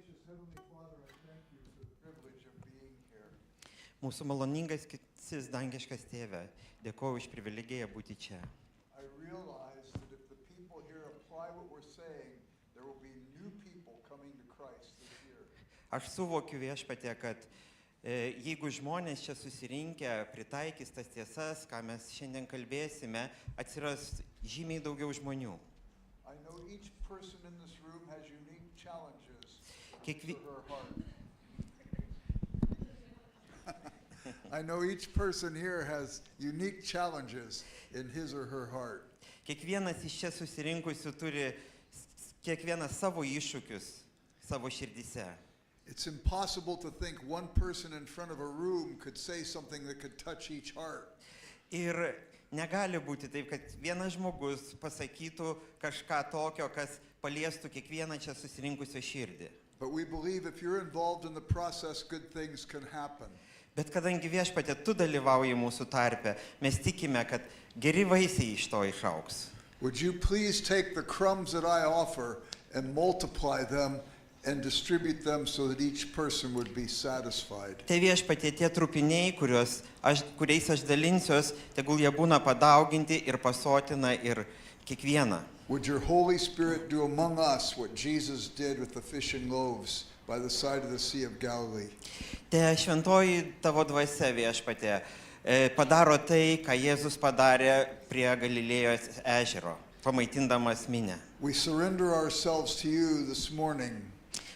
gracious Heavenly Father, I thank you for the privilege of being here. Mūsų maloningasis dangiškas Tėve, dėkoju už privilegiją būti čia. I realize that if the people here apply what we're saying, there will be new people coming to Christ this year. Aš suvokiu Viešpatie, kad jeigu žmonės čia susirinkę pritaikys tas tiesas, ką mes šiandien kalbėsime, atsiras žymiai daugiau žmonių. I know each person in this room has unique challenges Kiekvi- for her heart. I know each person here has unique challenges in his or her heart. Kiekvienas iš čia susirinkusių turi kiekvienas savo iššūkius savo širdyse. It's impossible to think one person in front of a room could say something that could touch each heart. Ir negali būti taip, kad vienas žmogus pasakytų kažką tokio, kas paliestų kiekvieną čia susirinkusio širdį. But we believe if you're involved in the process, good things can happen. Bet kadangi Viešpatie, tu dalyvauji mūsų tarpe, mes tikime, kad geri vaisiai iš to išaugs. Would you please take the crumbs that I offer and multiply them and distribute them so that each person would be satisfied? Tai Viešpatie, tie trupiniai, kuriais aš dalinsiuos, tegul jie būna padauginti ir pasotina ir kiekvieną. Would your Holy Spirit do among us what Jesus did with the fish and loaves by the side of the Sea of Galilee? Te šventoji tavo dvasia, Viešpatie, padaro tai, ką Jėzus padarė prie Galilėjos ežero, pamaitindamas minę. We surrender ourselves to you this morning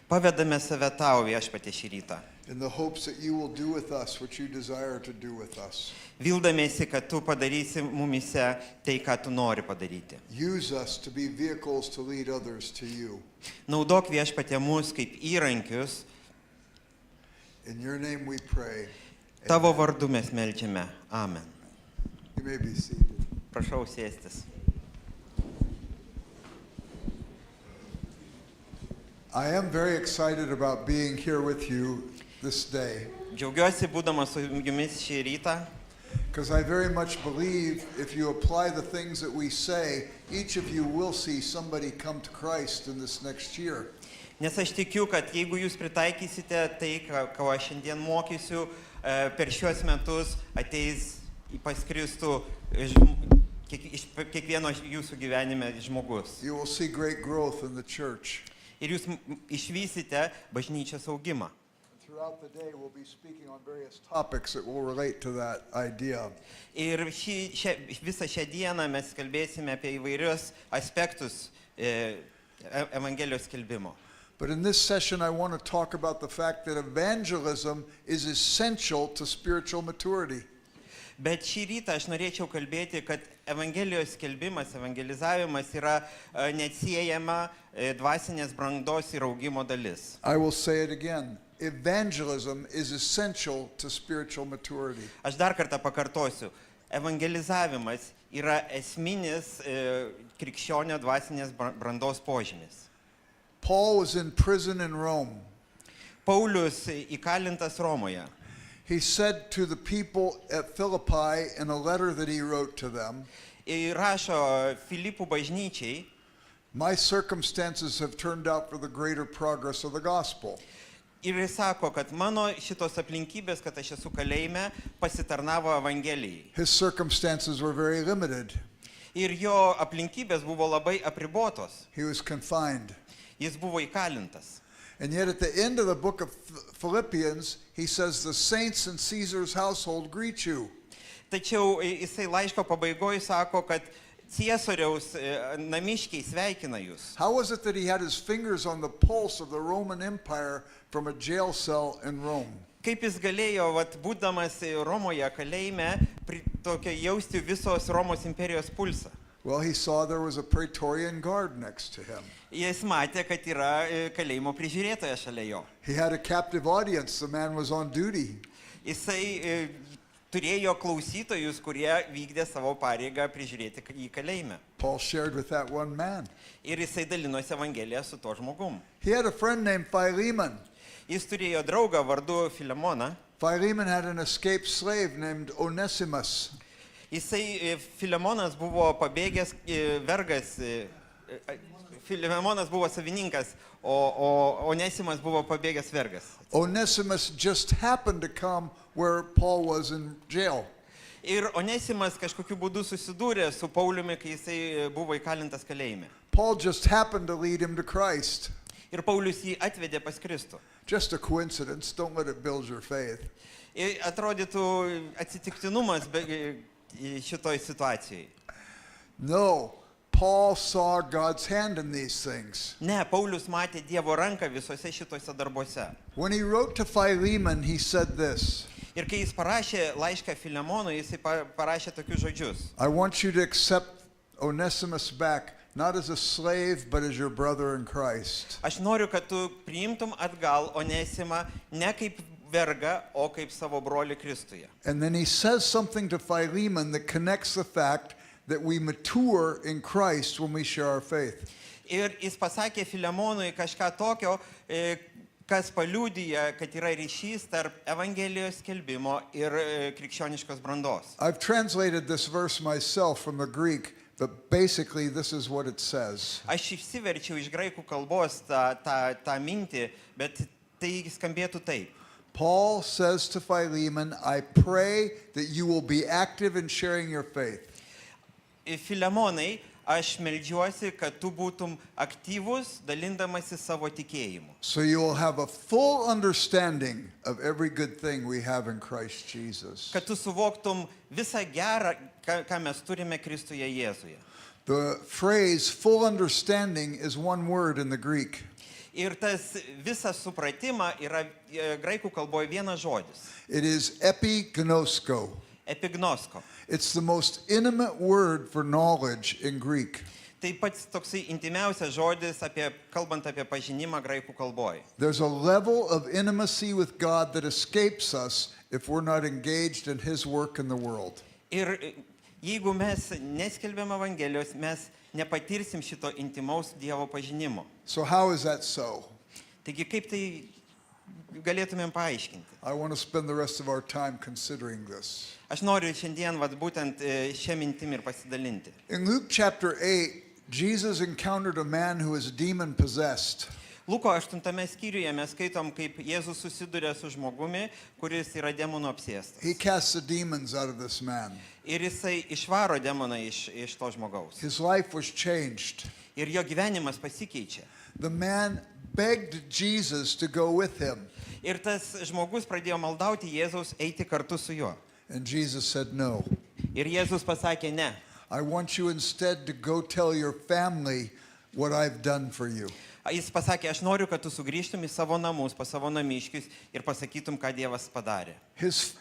Pavedame save tau, Viešpatie, šį rytą. in the hopes that you will do with us what you desire to do with us. Vildamėsi, kad tu padarysi mumise tai, ką tu nori padaryti. Use us to be vehicles to lead others to you. Naudok, Viešpatie, mus kaip įrankius. In your name we pray. Tavo vardu mes meldžiame. Amen. You may be seated. Prašau sėstis. I am very excited about being here with you this day Džiaugiuosi būdamas su jumis šį rytą, because I very much believe if you apply the things that we say, each of you will see somebody come to Christ in this next year. nes aš tikiu, kad jeigu jūs pritaikysite tai, ką aš šiandien mokysiu, per šiuos metus ateis pas Kristų kiekvieno jūsų gyvenime žmogus. You will see great growth in the church. Ir jūs išvysite bažnyčios augimą. Throughout the day, we'll be speaking on various topics that will relate to that idea. Ir visą šią dieną mes kalbėsime apie įvairius aspektus Evangelijos skelbimo. But in this session, I want to talk about the fact that evangelism is essential to spiritual maturity. Bet šį rytą aš norėčiau kalbėti, kad Evangelijos skelbimas, evangelizavimas yra neatsiejama dvasinės brandos ir augimo dalis. I will say it again. Evangelism is essential to spiritual maturity. Aš dar kartą pakartosiu. Evangelizavimas yra esminis krikščionio dvasinės brandos požymis. Paul was in prison in Rome. Paulius įkalintas Romoje. He said to the people at Philippi in a letter that he wrote to them, Ir rašo Filipų bažnyčiai, my circumstances have turned out for the greater progress of the gospel. ir jis sako, kad mano šitos aplinkybės, kad aš esu kalėjime, pasitarnavo Evangelijai. His circumstances were very limited. Ir jo aplinkybės buvo labai apribotos. He was confined. Jis buvo įkalintas. And yet at the end of the book of Philippians, he says, the saints in Caesar's household greet you. Tačiau jisai laiško pabaigoje sako, kad Ciesoriaus namiškiai sveikina jūs. How was it that he had his fingers on the pulse of the Roman Empire from a jail cell in Rome? Kaip jis galėjo, būdamas Romoje kalėjime, tokia jausti visos Romos imperijos pulsą? Well, he saw there was a Praetorian guard next to him. Jis matė, kad yra kalėjimo prižiūrėtoja šalia jo. He had a captive audience. The man was on duty. Jisai turėjo klausytojus, kurie vykdė savo pareigą prižiūrėti į kalėjimą. Paul shared with that one man. Ir jisai dalinosi Evangeliją su to žmogum. He had a friend named Philemon. Jis turėjo draugą vardu Filemoną. Philemon had an escaped slave named Onesimus. Filemonas buvo pabėgęs vergas Filemonas buvo savininkas, o Onesimas buvo pabėgęs vergas. Onesimus just happened to come where Paul was in jail. Ir Onesimas kažkokiu būdu susidūrė su Pauliumi, kai jisai buvo įkalintas kalėjime. Paul just happened to lead him to Christ. Ir Paulius jį atvedė pas Kristų. Just a coincidence. Don't let it build your faith. Ir atrodytų atsitiktinumas šitoj situacijai. No, Paul saw God's hand in these things. Ne, Paulius matė Dievo ranką visose šitose darbuose. When he wrote to Philemon, he said this: Ir kai jis parašė laišką Filemonui, jisai parašė tokius žodžius. I want you to accept Onesimus back, not as a slave, but as your brother in Christ. Aš noriu, kad tu priimtum atgal Onesimą ne kaip vergą, o kaip savo brolį Kristuje. And then he says something to Philemon that connects the fact that we mature in Christ when we share our faith. Ir jis pasakė Filemonui kažką tokio, kas paliudyja, kad yra ryšys tarp Evangelijos skelbimo ir krikščioniškos brandos. I've translated this verse myself from the Greek, but basically this is what it says. Aš išsiverčiau iš graikų kalbos tą mintį, bet tai skambėtų taip. Paul says to Philemon, I pray that you will be active in sharing your faith. Filemonai, aš meldžiuosi, kad tu būtum aktyvus, dalindamasi savo tikėjimu. So you will have a full understanding of every good thing we have in Christ Jesus. Kad tu suvoktum visą gerą, ką mes turime Kristuje Jėzuje. The phrase full understanding is one word in the Greek. Ir tas visas supratimą yra graikų kalboje vienas žodis. It is epignosko. Epignosko. It's the most intimate word for knowledge in Greek. Tai pats toksai intimiausias žodis kalbant apie pažinimą graikų kalboje. There's a level of intimacy with God that escapes us if we're not engaged in His work in the world. Ir jeigu mes neskelbėm Evangelijos, mes nepatirsim šito intimaus Dievo pažinimo. So how is that so? Taigi kaip tai galėtumėm paaiškinti? I want to spend the rest of our time considering this. Aš noriu šiandien būtent šią mintimį ir pasidalinti. In Luke chapter 8, Jesus encountered a man who was demon possessed. Luko 8 skyriuje mes skaitom, kaip Jėzus susiduria su žmogumi, kuris yra demonų apsėstas. He casts the demons out of this man. Ir jisai išvaro demoną iš to žmogaus. His life was changed. Ir jo gyvenimas pasikeičia. The man begged Jesus to go with him. Ir tas žmogus pradėjo maldauti Jėzaus eiti kartu su juo. And Jesus said no. Ir Jėzus pasakė ne. I want you instead to go tell your family what I've done for you. Jis pasakė, aš noriu, kad tu sugrįžtum į savo namus, pas savo namiškius ir pasakytum, ką Dievas padarė.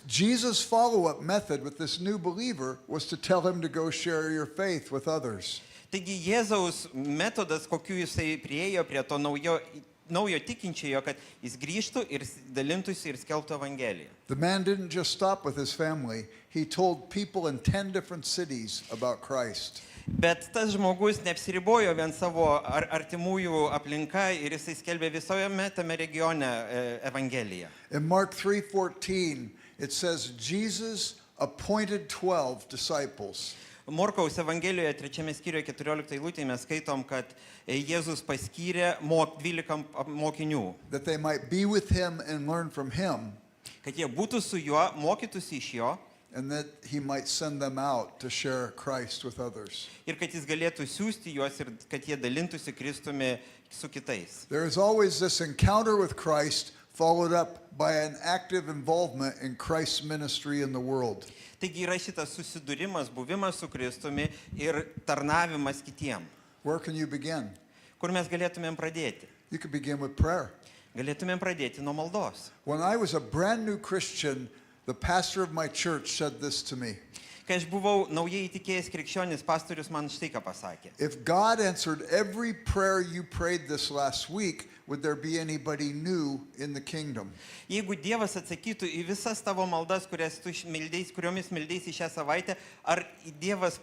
Jesus' follow-up method with this new believer was to tell him to go share your faith with others. Taigi Jėzaus metodas, kokiu jisai priėjo prie to naujo tikinčiojo, kad jis grįžtų ir dalintųsi ir skelbtų Evangeliją. The man didn't just stop with his family. He told people in 10 different cities about Christ. Bet tas žmogus neapsiribojo vien savo artimųjų aplinka ir jisai skelbė visoje tame regione Evangeliją. In Mark 3:14, it says Jesus appointed 12 disciples. Morkaus Evangelijoje 3 skyriuje 14 eilutėje mes skaitom, kad Jėzus paskyrė 12 mokinių. That they might be with him and learn from him. Kad jie būtų su juo, mokytųsi iš jo. And that he might send them out to share Christ with others. Ir kad jis galėtų siųsti juos ir kad jie dalintųsi Kristumi su kitais. There is always this encounter with Christ followed up by an active involvement in Christ's ministry in the world. Taigi yra šitas susidūrimas, buvimas su Kristumi ir tarnavimas kitiem. Where can you begin? Kur mes galėtumėm pradėti? You could begin with prayer. Galėtumėm pradėti nuo maldos. When I was a brand new Christian, the pastor of my church said this to me. Kai aš buvau naujai įtikėjęs krikščionis, pastorius man štai ką pasakė. If God answered every prayer you prayed this last week, would there be anybody new in the kingdom? Jeigu Dievas atsakytų į visas tavo maldas, kuriomis meldėsi šią savaitę, ar Dievas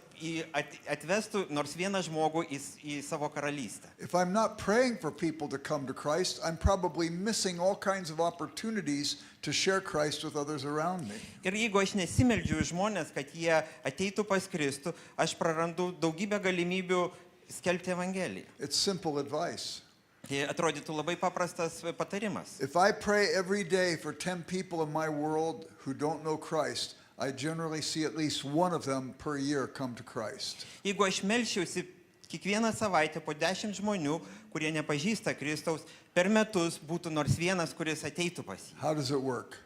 atvestų nors vieną žmogų į savo karalystę? If I'm not praying for people to come to Christ, I'm probably missing all kinds of opportunities to share Christ with others around me. Ir jeigu aš nesimeldžiu žmonės, kad jie ateitų pas Kristų, aš prarandu daugybę galimybių skelbti Evangeliją. It's simple advice. Tai atrodytų labai paprastas patarimas. If I pray every day for 10 people in my world who don't know Christ, I generally see at least one of them per year come to Christ. Jeigu aš melčiausi kiekvieną savaitę po 10 žmonių, kurie nepažįsta Kristaus, per metus būtų nors vienas, kuris ateitų pas jį. How does it work?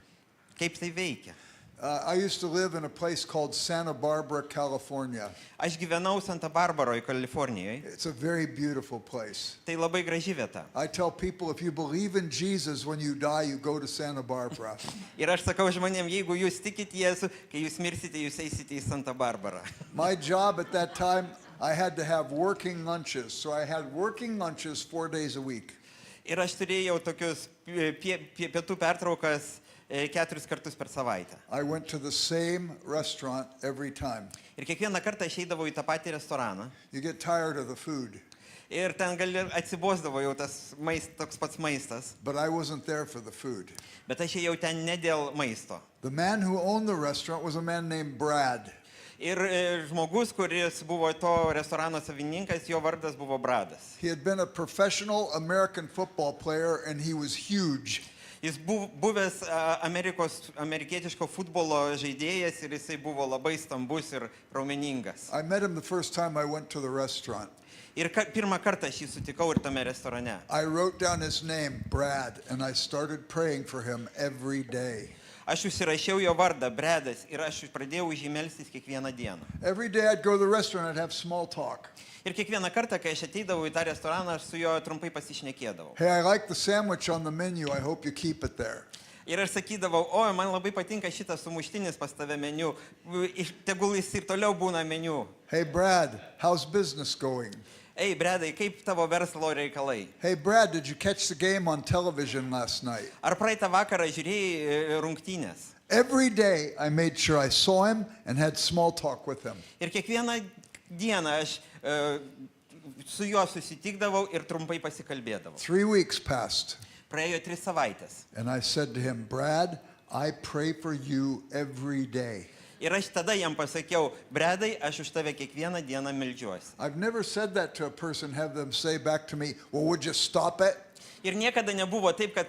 Kaip tai veikia? I used to live in a place called Santa Barbara, California. Aš gyvenau Santa Barbaroje, Kalifornijoje. It's a very beautiful place. Tai labai graži vieta. I tell people if you believe in Jesus when you die, you go to Santa Barbara. Ir aš sakau žmonėm, jeigu jūs tikit Jėzų, kai jūs mirsite, jūs eisite į Santa Barbarą. My job at that time, I had to have working lunches. So I had working lunches 4 days a week. Ir aš turėjau tokius pietų pertraukas 4 kartus per savaitę. I went to the same restaurant every time. Ir kiekvieną kartą aš eidavau į tą patį restoraną. You get tired of the food, Ir ten atsibosdavo jau tas toks pats maistas. but I wasn't there for the food. Bet aš ėjau ten ne dėl maisto. The man who owned the restaurant was a man named Brad. Ir žmogus, kuris buvo to restorano savininkas, jo vardas buvo Bradas. He had been a professional American football player and he was huge. Jis buvęs amerikietiško futbolo žaidėjas ir jisai buvo labai stambus ir raumeningas. I met him the first time I went to the restaurant. Ir pirmą kartą aš jį sutikau ir tame restorane. I wrote down his name, Brad, and I started praying for him every day. Aš užsirašiau jo vardą, Bradas, ir aš pradėjau už jį melstis kiekvieną dieną. Every day I'd go to the restaurant, I'd have small talk. Ir kiekvieną kartą, kai aš ateidavau į tą restoraną, aš su juo trumpai pasišnekėdavau. Hey, I like the sandwich on the menu. I hope you keep it there. Ir aš sakydavau, oi, man labai patinka šitas sumuštinis pas tave meniu, tegul jis ir toliau būna meniu. Hey, Brad, how's business going? Ei, Bradai, kaip tavo verslo reikalai? Hey, Brad, did you catch the game on television last night? Ar praeitą vakarą žiūrėjai rungtynės? Every day I made sure I saw him and had small talk with him. Ir kiekvieną dieną aš su juo susitikdavau ir trumpai pasikalbėdavau. 3 weeks passed, Praėjo 3 savaitės. and I said to him, Brad, I pray for you every day. Ir aš tada jam pasakiau, Bradai, aš už tave kiekvieną dieną meldžiuosi. I've never said that to a person, have them say back to me, well, would you stop it? Ir niekada nebuvo taip, kad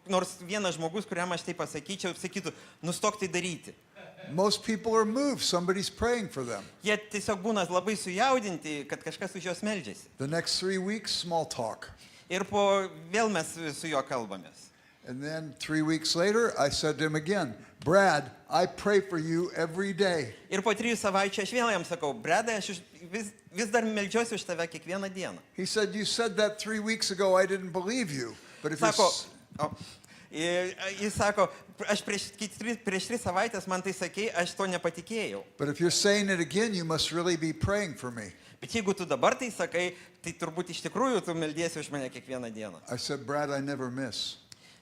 nors vienas žmogus, kuriam aš tai pasakyčiau, sakytų, nustok tai daryti. Most people are moved. Somebody's praying for them. Jie tiesiog būna labai sujaudinti, kad kažkas už juos meldžiasi. The next 3 weeks, small talk. Ir po vėl mes su juo kalbamės. And then 3 weeks later, I said to him again, Brad, I pray for you every day. Ir po 3 savaičių aš vėl jam sakau, Bradai, aš vis dar meldžiuosi už tave kiekvieną dieną. He said, you said that 3 weeks ago, I didn't believe you. But if Sako, you're, jis sako, aš prieš 3 savaitės man tai sakei, aš to nepatikėjau. but if you're saying it again, you must really be praying for me. Bet jeigu tu dabar tai sakai, tai turbūt iš tikrųjų tu meldiesi už mane kiekvieną dieną. I said, Brad, I never miss.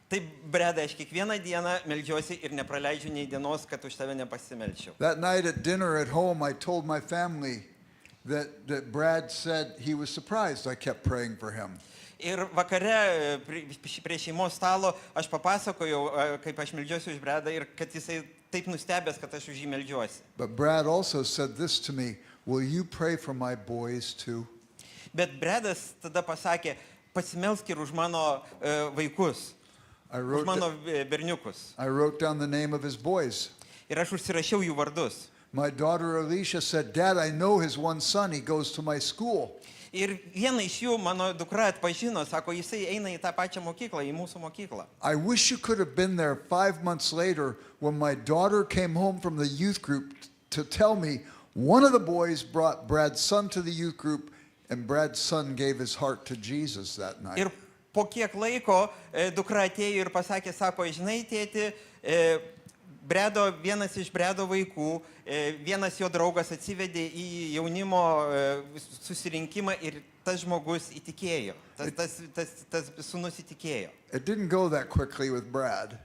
Tai, Bradai, aš kiekvieną dieną meldžiuosi ir nepraleidžiu nei dienos, kad už tave nepasimelčiau. That night at dinner at home, I told my family that Brad said he was surprised I kept praying for him. Ir vakare prie šeimos stalo aš papasakojau, kaip aš meldžiuosi už Bradą ir kad jisai taip nustebęs, kad aš už jį meldžiuosi. But Brad also said this to me, will you pray for my boys too? Bet Bradas tada pasakė, pasimelsk ir už mano vaikus, I už wrote, mano berniukus. I wrote down the name of his boys. Ir aš užsirašiau jų vardus. My daughter Alicia said, Dad, I know his one son, he goes to my school. Ir vieną iš jų mano dukra atpažino, sako, jisai eina į tą pačią mokyklą, į mūsų mokyklą. I wish you could have been there 5 months later when my daughter came home from the youth group to tell me one of the boys brought Brad's son to the youth group and Brad's son gave his heart to Jesus that night. Ir po kiek laiko dukra atėjo ir pasakė, sako, žinai, tėti, vienas iš Brado vaikų, vienas jo draugas atsivedė į jaunimo susirinkimą ir tas žmogus įtikėjo, tas sūnus įtikėjo. It didn't go that quickly with Brad.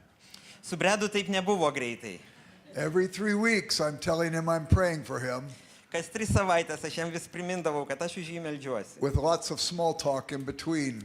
Su Bradu taip nebuvo greitai. Every 3 weeks I'm telling him I'm praying for him Kas 3 savaitės aš jam vis primindavau, kad aš už jį meldžiuosi. with lots of small talk in between.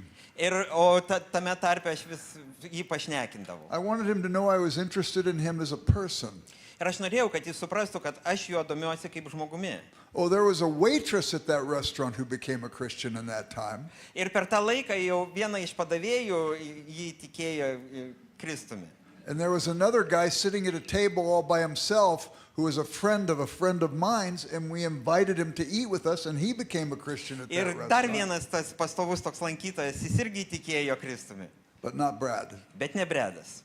O tame tarpe aš vis jį pašnekindavau. I wanted him to know I was interested in him as a person. Ir aš norėjau, kad jis suprastų, kad aš juo domiuosi kaip žmogumi. Oh, there was a waitress at that restaurant who became a Christian in that time. Ir per tą laiką jau viena iš padavėjų jį tikėjo Kristumi. And there was another guy sitting at a table all by himself who was a friend of mine's, and we invited him to eat with us, and he became a Christian at that Ir restaurant. dar vienas tas pastovus toks lankytojas, jis irgi tikėjo Kristumi, But not Brad. bet ne Bredas.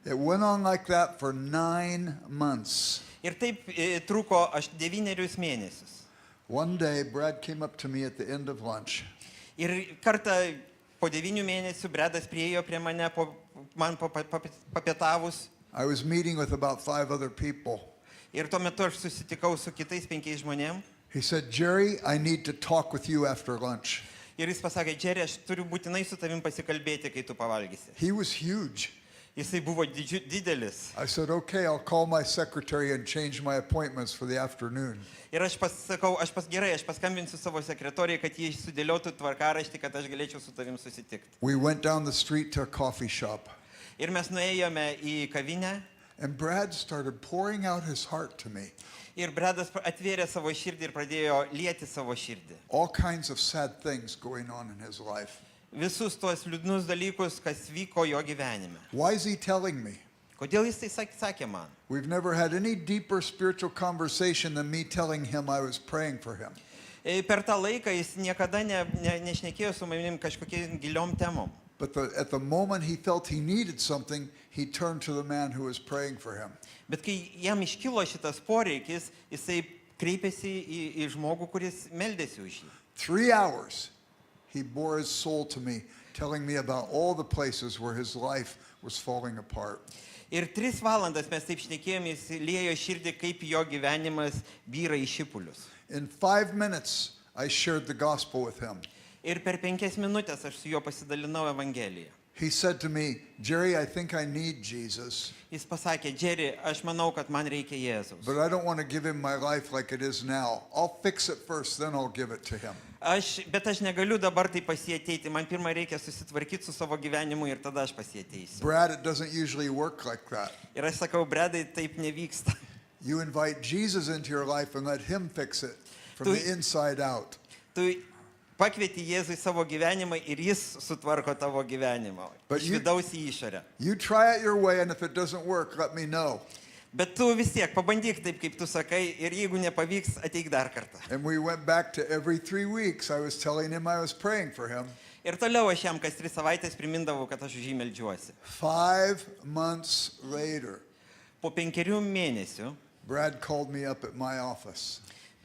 It went on like that for 9 months. Ir taip truko 9 mėnesius. One day, Brad came up to me at the end of lunch. Ir kartą po 9 mėnesių Bredas priėjo prie man papietavus. I was meeting with about 5 other people. Ir tuo metu aš susitikau su kitais 5 žmonėm. He said, Jerry, I need to talk with you after lunch. Ir jis pasakė, Jerry, aš turiu būtinai su tavim pasikalbėti, kai tu pavalgysi. He was huge. Jisai buvo didelis. I said, okay, I'll call my secretary and change my appointments for the afternoon. Ir aš pasakau, gerai, aš paskambinsiu savo sekretoriai, kad jie sudėliotų tvarkaraštį, kad aš galėčiau su tavim susitikti. We went down the street to a coffee shop. Ir mes nuėjome į kavinę. And Brad started pouring out his heart to me. Ir Bredas atvėrė savo širdį ir pradėjo lieti savo širdį. All kinds of sad things going on in his life. Visus tuos liūdnus dalykus, kas vyko jo gyvenime. Why is he telling me? Kodėl jis tai sakė man? We've never had any deeper spiritual conversation than me telling him I was praying for him. Per tą laiką jis niekada nešnekėjo su manim kažkokiais giliom temom. But at the moment he felt he needed something, he turned to the man who was praying for him. Bet kai jam iškilo šitas poreikis, jisai kreipėsi į žmogų, kuris meldėsi už jį. 3 hours he bore his soul to me, telling me about all the places where his life was falling apart. Ir 3 valandas mes taip šnekėjom, jis liejo širdį, kaip jo gyvenimas byra į šipulius. In 5 minutes, I shared the gospel with him. Ir per 5 minutės aš su juo pasidalinau Evangeliją. He said to me, Jerry, I think I need Jesus, Jis pasakė, Jerry, aš manau, kad man reikia Jėzaus. but I don't want to give him my life like it is now. I'll fix it first, then I'll give it to him. Bet aš negaliu dabar tai pas jį ateiti. Man pirmą reikia susitvarkyti su savo gyvenimu ir tada aš pas jį ateisiu. Brad, it doesn't usually work like that. Ir aš sakau, Bredai, taip nevyksta. You invite Jesus into your life and let him fix it from Tu- the inside out. Tu pakvieti Jėzų į savo gyvenimą ir jis sutvarko tavo gyvenimą. But Iš you- vidaus į išorę. You try it your way, and if it doesn't work, let me know. Bet tu vis tiek pabandyk taip, kaip tu sakai, ir jeigu nepavyks, ateik dar kartą. And we went back to every 3 weeks. I was telling him I was praying for him. Ir toliau aš jam kas 3 savaitės primindavau, kad aš už jį meldžiuosi. 5 months later, Po 5 mėnesių Brad called me up at my office.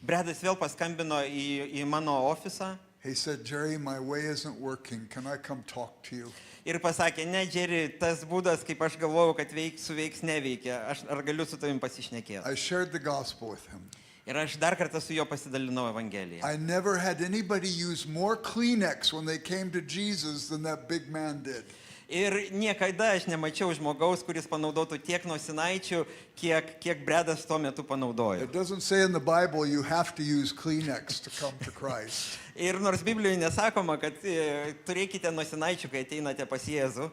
Bredas vėl paskambino į mano ofisą He said, Jerry, my way isn't working. Can I come talk to you? ir pasakė, ne, Jerry, tas būdas, kaip aš galvojau, kad suveiks, neveikia. Ar galiu su tavim pasišnekėti? I shared the gospel with him. Ir aš dar kartą su juo pasidalinau Evangeliją. I never had anybody use more Kleenex when they came to Jesus than that big man did. Ir niekada aš nemačiau žmogaus, kuris panaudotų tiek nosinaičių, kiek Bredas tuo metu panaudojo. It doesn't say in the Bible you have to use Kleenex to come to Christ. Ir nors Biblijoje nesakoma, kad turėkite nosinaičių, kai ateinate pas Jėzų.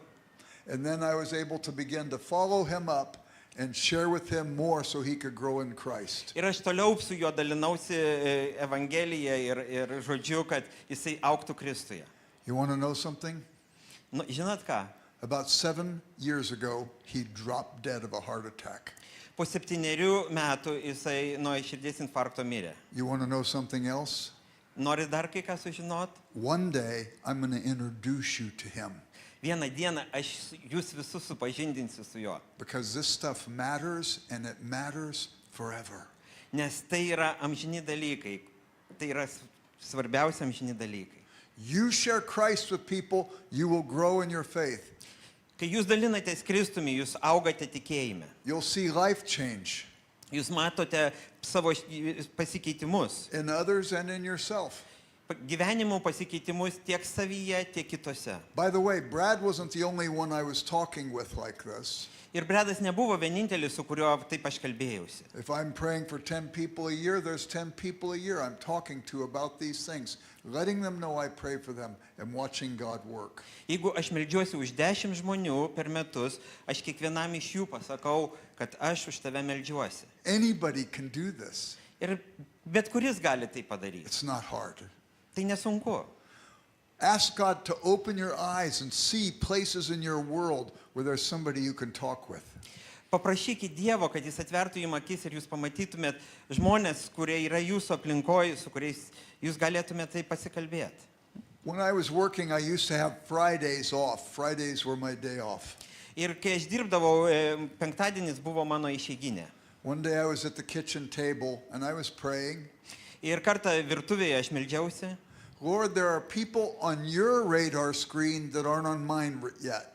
And then I was able to begin to follow him up and share with him more so he could grow in Christ. Ir aš toliau su juo dalinausi Evangeliją ir žodžiu, kad jisai augtų Kristuje. You want to know something? Nu, žinot ką? About 7 years ago, he dropped dead of a heart attack. Po 7 metų jisai nuo širdies infarkto mirė. You want to know something else? Nori dar kai ką sužinot? One day, I'm going to introduce you to him Vieną dieną aš jūs visus supažindinsiu su juo. because this stuff matters and it matters forever. Nes tai yra amžini dalykai. Tai yra svarbiausia amžini dalykai. You share Christ with people, you will grow in your faith. Kai jūs dalinatės Kristumi, jūs augate tikėjime. You'll see life change Jūs matote savo pasikeitimus. in others and in yourself. Gyvenimo pasikeitimus tiek savyje, tiek kitose. By the way, Brad wasn't the only one I was talking with like this. Ir Bredas nebuvo vienintelis, su kuriuo taip aš kalbėjausi. If I'm praying for 10 people a year, there's 10 people a year I'm talking to about these things. letting them know I pray for them and watching God work. Jeigu aš meldžiuosi už 10 žmonių per metus, aš kiekvienam iš jų pasakau, kad aš už tave meldžiuosi. Anybody can do this. Ir bet kuris gali tai padaryti. It's not hard. Tai nesunku. Ask God to open your eyes and see places in your world where there's somebody you can talk with. Paprašykit Dievo, kad jis atvertų jums akis ir jūs pamatytumėt žmonės, kurie yra jūsų aplinkoje, su kuriais jūs galėtumėte tai pasikalbėti. When I was working, I used to have Fridays off. Fridays were my day off. Ir kai aš dirbdavau, penktadienis buvo mano išeiginė. One day I was at the kitchen table and I was praying, Ir kartą virtuvėje aš meldžiausi. Lord, there are people on your radar screen that aren't on mine yet.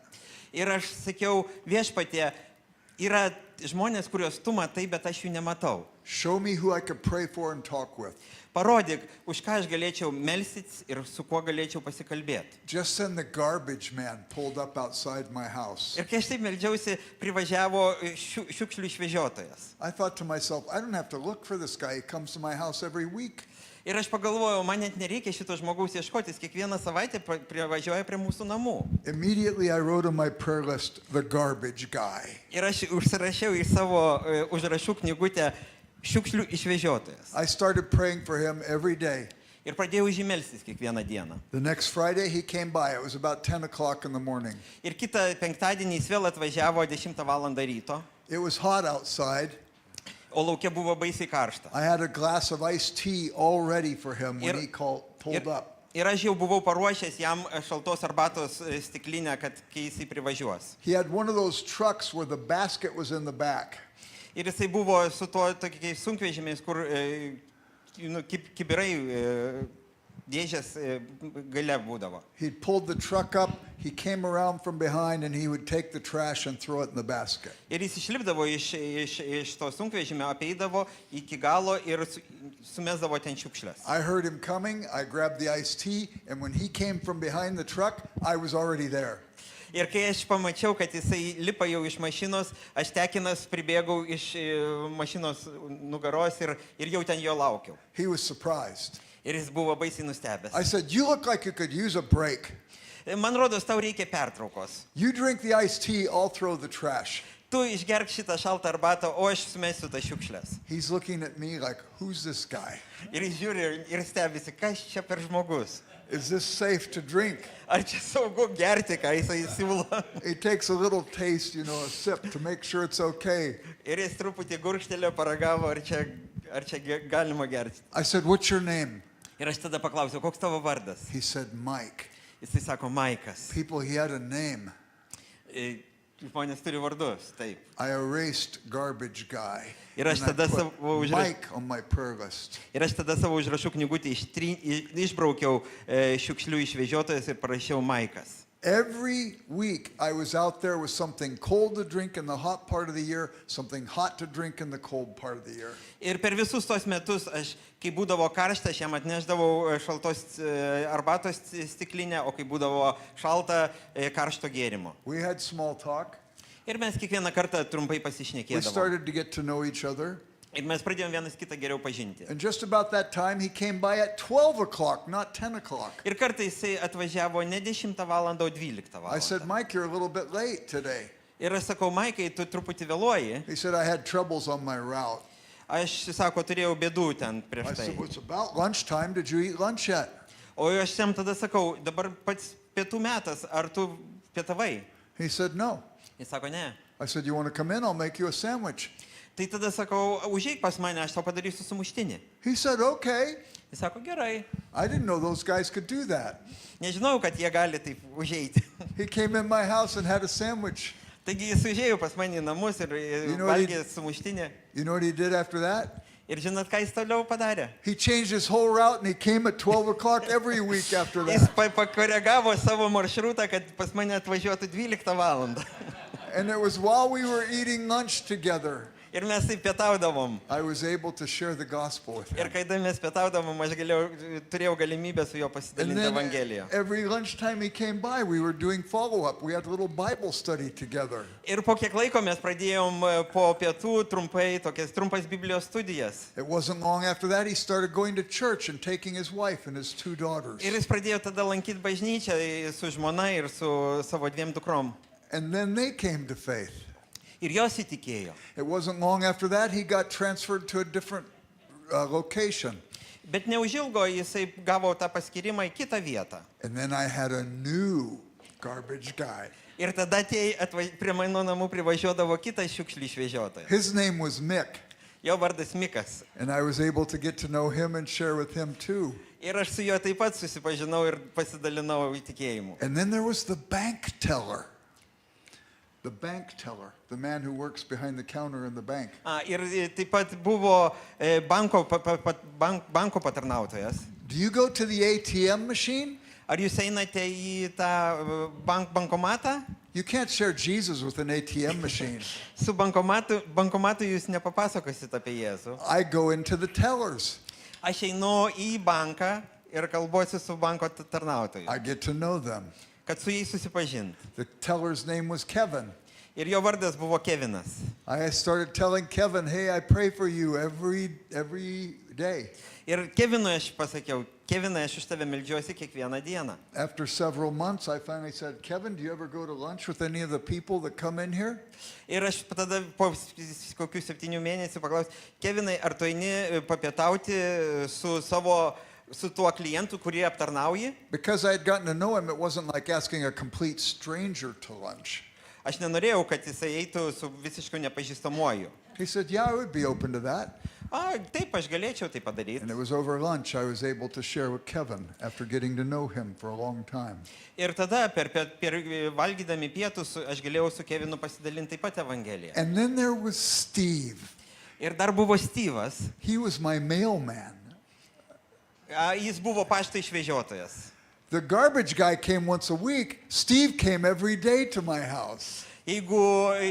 Ir aš sakiau, viešpatie, yra žmonės, kuriuos tu matai, bet aš jų nematau. Show me who I could pray for and talk with. Parodyk, už ką aš galėčiau melstytis ir su kuo galėčiau pasikalbėti. Just then the garbage man pulled up outside my house. Ir kai aš taip meldžiausi, privažiavo šiukšlių išvežiotojas. I thought to myself, I don't have to look for this guy. He comes to my house every week. Ir aš pagalvojau, man net nereikia šito žmogaus ieškotis, kiekvieną savaitę privažiuoja prie mūsų namų. Immediately I wrote on my prayer list, the garbage guy. Ir aš užsirašiau į savo užrašų knygutę šiukšlių išvežiotojas. I started praying for him every day. Ir pradėjau už jį melstis kiekvieną dieną. The next Friday he came by. It was about 10 o'clock in the morning. Ir kitą penktadienį jis vėl atvažiavo 10 valandą ryto, It was hot outside. o laukia buvo baisiai karšta. I had a glass of iced tea all ready for him when he pulled up. Ir aš jau buvau paruošęs jam šaltos arbatos stiklinę, kad kai jisai privažiuos. He had one of those trucks where the basket was in the back. Ir jisai buvo su tokiais sunkvežimiais, kur kibirai dėžės gale būdavo. He pulled the truck up, he came around from behind, and he would take the trash and throw it in the basket. Ir jis išlipdavo iš to sunkvežimio, apeidavo iki galo ir sumesdavo ten šiukšles. I heard him coming, I grabbed the iced tea, and when he came from behind the truck, I was already there. Ir kai aš pamačiau, kad jisai lipa jau iš mašinos, aš tekinas pribėgau iš mašinos nugaros ir jau ten jo laukiau. He was surprised. Ir jis buvo baisiai nustebęs. I said, you look like you could use a break. Man rodos, tau reikia pertraukos. You drink the iced tea, I'll throw the trash. Tu išgerk šitą šaltą arbatą, o aš sumesiu tas šiukšles. He's looking at me like, who's this guy? Ir jis žiūri ir stebisi, kas čia per žmogus. Is this safe to drink? Ar čia saugu gerti, ką jisai siūlo? He takes a little taste, a sip to make sure it's okay. Ir jis truputį gurkštelėjo, paragavo, ar čia galima gerti. I said, what's your name? Ir aš tada paklausiau, koks tavo vardas? He said, Mike. Jisai sako, Maikas. People, he had a name. Žmonės turi vardus, taip. I erased garbage guy. Ir And aš I tada put savo Mike on my prayer list. Ir aš tada savo užrašų knygutį išbraukiau šiukšlių išvežiotojas ir parašiau Maikas. Every week I was out there with something cold to drink in the hot part of the year, something hot to drink in the cold part of the year. Ir per visus tos metus, kai būdavo karšta, aš jam atnešdavau šaltos arbatos stiklinę, o kai būdavo šalta, karšto gėrimo. We had small talk. Ir mes kiekvieną kartą trumpai We pasišnekėdavom. started to get to know each other. Ir mes pradėjom vienas kitą geriau pažinti. And just about that time, he came by at 12 o'clock, not 10 o'clock. Ir kartais jisai atvažiavo ne 10 valandą, o 12 I said, valandą. Mike, you're a little bit late today. Ir aš sakau, Maikai, tu truputį vėluoji. He said, I had troubles on my route. Aš, sako, turėjau bėdų ten I prieš tai. said, well, it's about lunchtime. Did you eat lunch yet? O aš jam tada sakau, dabar pats pietų metas, ar tu pietavai? He said, no. Jis sako, ne. I said, you want to come in? I'll make you a sandwich. Tai tada sakau, užeik pas mane, aš tau padarysiu sumuštinį. He said, okay. Jis sako, gerai. I didn't know those guys could do that. Nežinau, kad jie gali taip užeiti. He came in my house and had a sandwich. Taigi jis užėjo pas mane į namus ir valgė sumuštinį. You know what he did after that? Ir žinot, ką jis toliau padarė? He changed his whole route and he came at 12 o'clock every week after Jis that. pakoregavo savo maršrutą, kad pas mane atvažiuotų 12 valandą. And it was while we were eating lunch together. Ir mes taip pietaudavom. I was able to share the gospel with Ir him. kai mes pietaudavom, aš turėjau galimybę su juo And pasidalinti then Evangeliją. every lunchtime he came by, we were doing follow-up. We had a little Bible study together. Ir po kiek laiko mes pradėjom po pietų tokias trumpas Biblijos studijas. It wasn't long after that he started going to church and taking his wife and his 2 daughters. Ir jis pradėjo tada lankyti bažnyčią su žmona ir su savo 2 dukrom. And then they came to faith. Ir jos įtikėjo. It wasn't long after that he got transferred to a different location. Bet neužilgo jisai gavo tą paskirimą į kitą vietą. And then I had a new garbage guy. Ir tada prie mano namų privažiuodavo kitas šiukšlių išvežiotojas. His name was Mick. Jo vardas Mikas. And I was able to get to know him and share with him too. Ir aš su juo taip pat susipažinau ir pasidalinau įtikėjimu. And then there was the bank teller. The bank teller, the man who works behind the counter in the bank. Ir taip pat buvo banko patarnautojas. Do you go to the ATM machine? Ar jūs einate į tą bankomatą? You can't share Jesus with an ATM machine. Su bankomatu jūs nepapasakosit apie Jėzų. I go into the tellers. Aš einu į banką ir kalbuosi su banko tarnautoju, I get to know them. kad su jais susipažint. The teller's name was Kevin. Ir jo vardas buvo Kevinas. I started telling Kevin, hey, I pray for you every day. Ir Kevinui aš pasakiau, Kevinai, aš už tave meldžiuosi kiekvieną dieną. After several months, I finally said, Kevin, do you ever go to lunch with any of the people that come in here? Ir aš tada po kokių 7 mėnesių paklausiau, Kevinai, ar tu eini papietauti su tuo klientu, kurį aptarnauji? Because I had gotten to know him, it wasn't like asking a complete stranger to lunch. Aš nenorėjau, kad jisai eitų su visiškai nepažįstamuoju. He said, yeah, I would be open to that. Taip, aš galėčiau tai padaryti. And it was over lunch I was able to share with Kevin after getting to know him for a long time. Ir tada per valgydami pietus aš galėjau su Kevinu pasidalinti taip pat Evangeliją. And then there was Steve. Ir dar buvo Steve'as. He was my mailman. Jis buvo pašto išvežiotojas. The garbage guy came once a week. Steve came every day to my house. Jeigu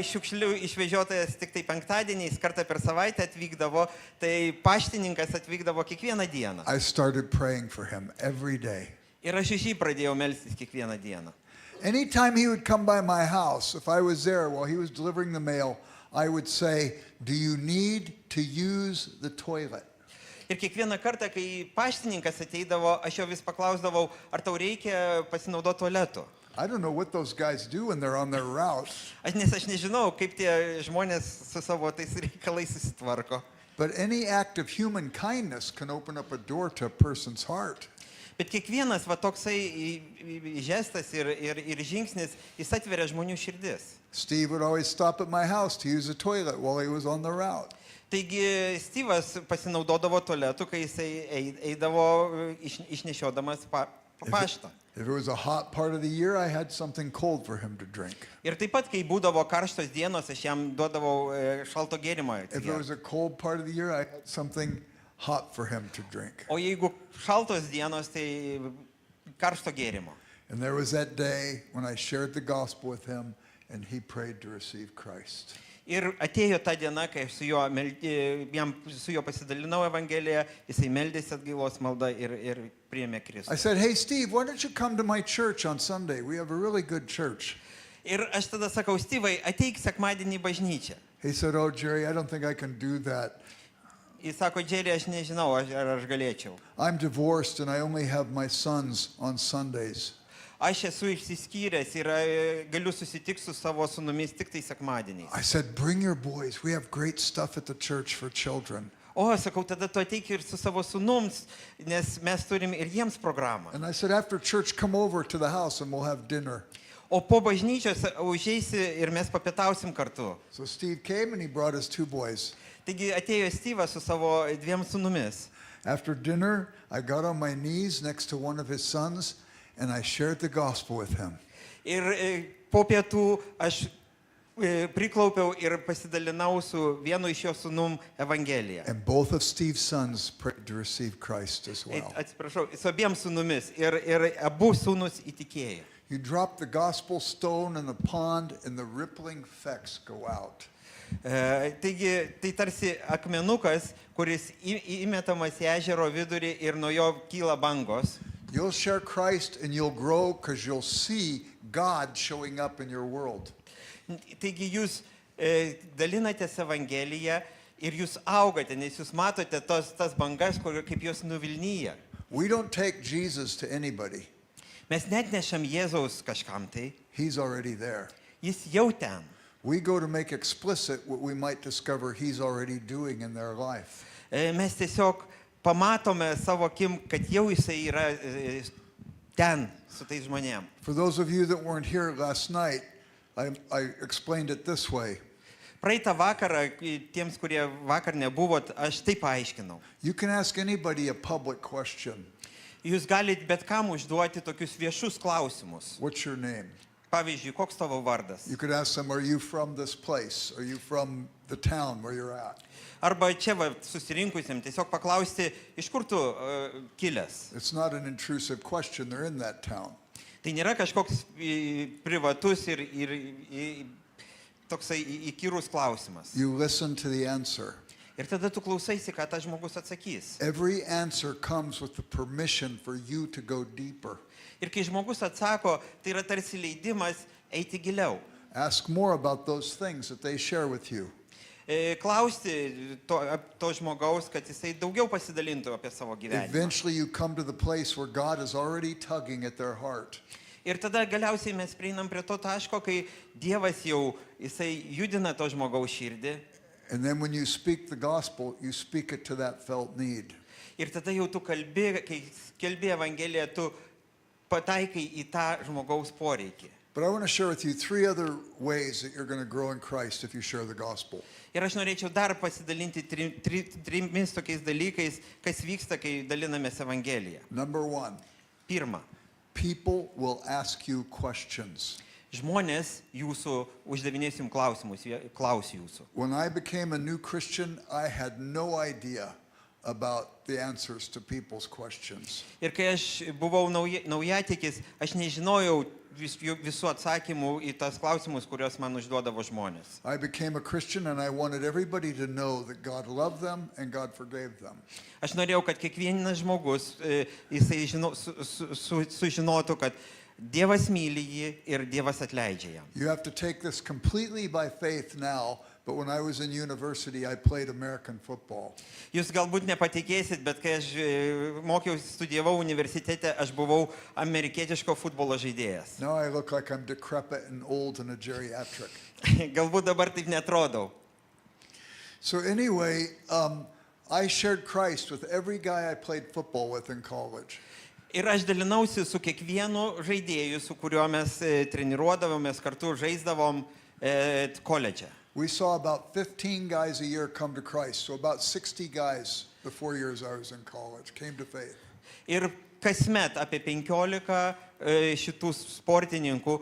šiukšlių išvežiotojas tik tai penktadieniais kartą per savaitę atvykdavo, tai paštininkas atvykdavo kiekvieną dieną. I started praying for him every day. Ir aš iš jį pradėjau melstis kiekvieną dieną. Anytime he would come by my house, if I was there while he was delivering the mail, I would say, do you need to use the toilet? Ir kiekvieną kartą, kai paštininkas ateidavo, aš jo vis paklausdavau, ar tau reikia pasinaudoti tualetu. I don't know what those guys do when they're on their route. Aš nežinau, kaip tie žmonės su savo tais reikalais susitvarko. But any act of human kindness can open up a door to a person's heart. Bet kiekvienas toksai žestas ir žingsnis, jis atveria žmonių širdis. Steve would always stop at my house to use the toilet while he was on the route. Taigi Steve'as pasinaudodavo tualetu, kai jisai eidavo išnešiodamas paštą. If it was a hot part of the year, I had something cold for him to drink. Ir taip pat, kai būdavo karštos dienos, aš jam duodavau šalto gėrimo. If it was a cold part of the year, I had something hot for him to drink. O jeigu šaltos dienos, tai karšto gėrimo. And there was that day when I shared the gospel with him and he prayed to receive Christ. Ir atėjo ta diena, kai aš su juo pasidalinau Evangeliją, jisai meldėsi atgailos maldą ir priėmė Kristų. I said, hey, Steve, why don't you come to my church on Sunday? We have a really good church. Ir aš tada sakau, Stevai, ateik sekmadienį į bažnyčią. He said, oh, Jerry, I don't think I can do that. Jis sako, Jerry, aš nežinau, ar aš galėčiau. I'm divorced and I only have my sons on Sundays. Aš esu išsiskyręs ir galiu susitikti su savo sūnumis tik tai sekmadieniais. I said, bring your boys. We have great stuff at the church for children. O, sakau, tada tu ateik ir su savo sūnums, nes mes turim ir jiems programą. And I said, after church, come over to the house and we'll have dinner. O po bažnyčios užeisi ir mes papietausim kartu. So Steve came and he brought his 2 boys. Taigi atėjo Steve'as su savo 2 sūnumis. After dinner, I got on my knees next to one of his sons and I shared the gospel with him. Ir po pietų aš priklaupiau ir pasidalinau su vienu iš jo sūnum Evangeliją. And both of Steve's sons prayed to receive Christ as well. Atsiprašau, su abiem sūnumis ir abu sūnus įtikėjo. You drop the gospel stone in the pond and the rippling effects go out. Taigi, tai tarsi akmenukas, kuris įmetamas į ežero vidurį ir nuo jo kyla bangos. You'll share Christ and you'll grow because you'll see God showing up in your world. Taigi jūs dalinatės Evangeliją ir jūs augate, nes jūs matote tas bangas, kaip jos nuvilnyja. We don't take Jesus to anybody. Mes net nešam Jėzaus kažkam tai, He's already there. jis jau ten. We go to make explicit what we might discover He's already doing in their life. Mes tiesiog pamatome savo akim, kad jau jisai yra ten su tais žmonėm. For those of you that weren't here last night, I explained it this way. Praeitą vakarą, tiems, kurie vakar nebuvot, aš taip paaiškinau. You can ask anybody a public question. Jūs galite bet kam užduoti tokius viešus klausimus. What's your name? Pavyzdžiui, koks tavo vardas? You could ask them, are you from this place? Are you from the town where you're at? Arba čia va, susirinkusiam tiesiog paklausti, iš kur tu kilęs. It's not an intrusive question. They're in that town. Tai nėra kažkoks privatus ir toksai įkyrus klausimas. You listen to the answer. Ir tada tu klausaisi, ką tas žmogus atsakys. Every answer comes with the permission for you to go deeper. Ir kai žmogus atsako, tai yra tarsi leidimas eiti giliau. Ask more about those things that they share with you. Klausti to žmogaus, kad jisai daugiau pasidalintų apie savo gyvenimą. Eventually you come to the place where God is already tugging at their heart. Ir tada galiausiai mes prieinam prie to taško, kai Dievas jau jisai judina to žmogaus širdį. And then when you speak the gospel, you speak it to that felt need. Ir tada jau tu kalbi, kai skelbi Evangeliją, tu pataikai į tą žmogaus poreikį. But I want to share with you 3 other ways that you're going to grow in Christ if you share the gospel. Ir aš norėčiau dar pasidalinti trimis tokiais dalykais, kas vyksta, kai dalinamės Evangeliją. Number 1, Pirma, people will ask you questions. žmonės jūsų uždavinės jums klausimus, klaus jūsų. When I became a new Christian, I had no idea about the answers to people's questions. Ir kai aš buvau naujatikis, aš nežinojau visų atsakymų į tas klausimus, kuriuos man užduodavo žmonės. I became a Christian and I wanted everybody to know that God loved them and God forgave them. Aš norėjau, kad kiekvienas žmogus jisai sužinotų, kad Dievas myli jį ir Dievas atleidžia jam. You have to take this completely by faith now, but when I was in university, I played American football. Jūs galbūt nepatikėsit, bet kai aš mokiausi, studijavau universitete, aš buvau amerikietiško futbolo žaidėjas. Now I look like I'm decrepit and old and a geriatric. Galbūt dabar taip netrodau. So anyway, I shared Christ with every guy I played football with in college. Ir aš dalinausi su kiekvienu žaidėju, su kuriuo mes treniruodavomės, kartu žaisdavom koledže. We saw about 15 guys a year come to Christ. So about 60 guys the 4 years I was in college came to faith. Ir kasmet apie 15 šitų sportininkų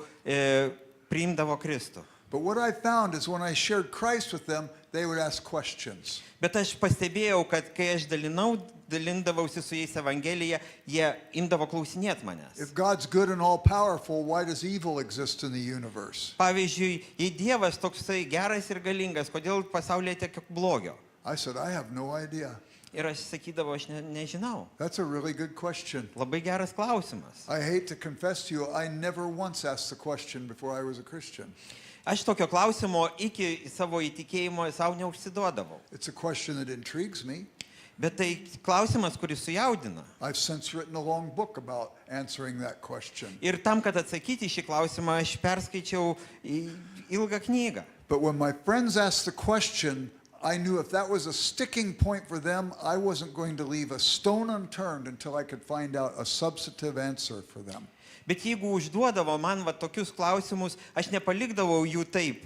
priimdavo Kristų. But what I found is when I shared Christ with them, they would ask questions. Bet aš pastebėjau, kad kai aš dalindavausi su jais Evangeliją, jie imdavo klausinėti manęs. If God's good and all powerful, why does evil exist in the universe? Pavyzdžiui, jei Dievas toksai geras ir galingas, kodėl pasaulyje tiek blogio? I said, I have no idea. Ir aš sakydavau, aš nežinau. That's a really good question. Labai geras klausimas. I hate to confess to you, I never once asked the question before I was a Christian. Aš tokio klausimo iki savo įtikėjimo savo neužsiduodavau. It's a question that intrigues me. Bet tai klausimas, kuris sujaudina. I've since written a long book about answering that question. Ir tam, kad atsakyti šį klausimą, aš perskaičiau ilgą knygą. But when my friends asked the question, I knew if that was a sticking point for them, I wasn't going to leave a stone unturned until I could find out a substantive answer for them. Bet jeigu užduodavo man va tokius klausimus, aš nepalikdavau jų taip,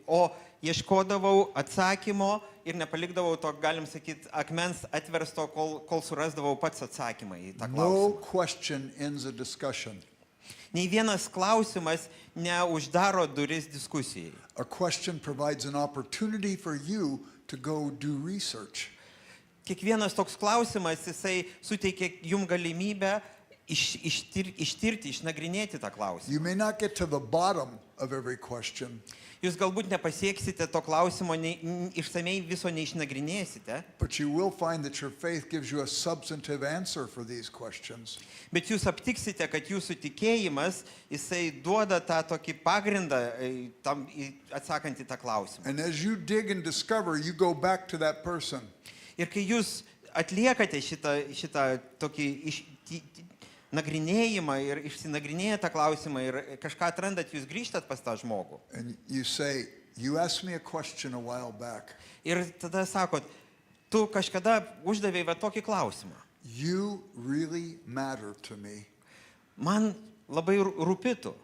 o ieškodavau atsakymo ir nepalikdavau to, galim sakyti, akmens atversto, kol surasdavau pats atsakymą į tą klausimą. No question ends a discussion. Nei vienas klausimas neuždaro duris diskusijai. A question provides an opportunity for you to go do research. Kiekvienas toks klausimas, jisai suteikia jum galimybę ištirti, išnagrinėti tą klausimą. You may not get to the bottom of every question, Jūs galbūt nepasieksite to klausimo, išsamei viso neišnagrinėsite, but you will find that your faith gives you a substantive answer for these questions. bet jūs aptiksite, kad jūsų tikėjimas, jisai duoda tą tokį pagrindą atsakant į tą klausimą. And as you dig and discover, you go back to that person. Ir kai jūs atliekate šitą tokį nagrinėjimą ir išsinagrinėję tą klausimą ir kažką atrandat, jūs grįžtat pas tą žmogų. And you say, you asked me a question a while back. Ir tada sakot, tu kažkada uždavei va tokį klausimą. You really matter to me. Man labai rūpitų.